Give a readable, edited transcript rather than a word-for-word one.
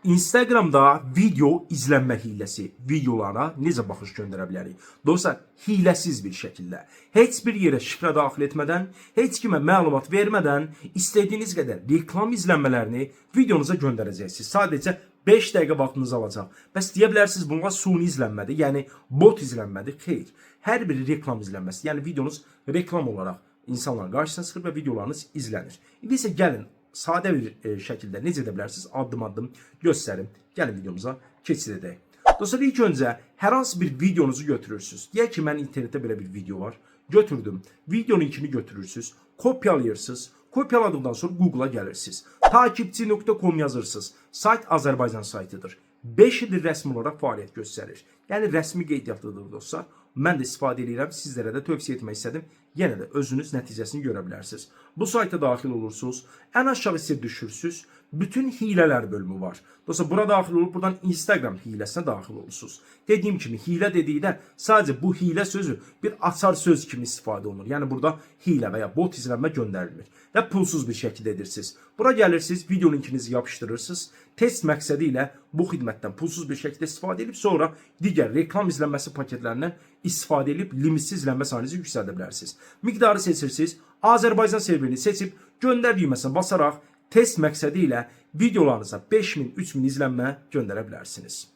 Instagramda video izlənmə hiləsi videolara necə baxış göndərə bilərik? Dostlar, hiləsiz bir şəkildə, heç bir yerə şifrə daxil etmədən, heç kimə məlumat vermədən istədiyiniz qədər reklam izlənmələrini videonuza göndərəcəksiniz. Sadəcə 5 dəqiqə vaxtınızı alacaq. Bəs deyə bilərsiniz bunlar suni izlənmədir, yəni bot izlənmədir. Xeyr, hər biri reklam izlənməsi. Yəni videonuz reklam olaraq insanların qarşısına çıxır və videolarınız izlənir. İndi isə gəlin sadə bir şəkildə necə edə bilərsiniz addım-addım göstərim. Gəlin videomuza keçid edək. Dostlar, ilk öncə hər hansı bir videonuzu götürürsünüz. Deyək ki, mən internetdə belə bir video var. Götürdüm. Videonun linkini götürürsünüz. Kopyalayırsınız. Kopyaladıktan sonra Google'a gelirsiniz. Takipçi.com yazırsınız. Sayt Azərbaycan saytıdır. 5 ildir rəsmi olaraq fəaliyyət göstərir. Yəni rəsmi qeydiyyatlıdır dostlar. Mən də istifadə edirəm, sizlərə də tövsiyə etmək istədim. Yenə də özünüz nəticəsini görə bilərsiniz. Bu sayta daxil olursunuz. Ən aşağı hissə düşürsünüz. Bütün hilələr bölümü var. Dostlar, bura daxil olub buradan Instagram hiləsinə daxil olursunuz. Dediyim kimi hilə dedikdə sadəcə bu hilə sözü bir açar söz kimi istifadə olunur. Yəni burada hilə və ya bot izlənmə göndərilmir və pulsuz bir şəkildə edirsiniz. Bura gəlirsiniz, video linkinizi yapışdırırsınız. Test məqsədi ilə bu xidmətdən pulsuz bir şəkildə istifadə edib sonra digər reklam izlənməsi paketlərindən istifadə edib limitsiz izlənmə sayınızı yüksəldə bilərsiniz. Miqdarı seçirsiniz, Azərbaycan serverini seçib göndər düyməsinə basaraq test məqsədi ilə videolarınıza 5000, 3000 izlənmə göndərə bilərsiniz.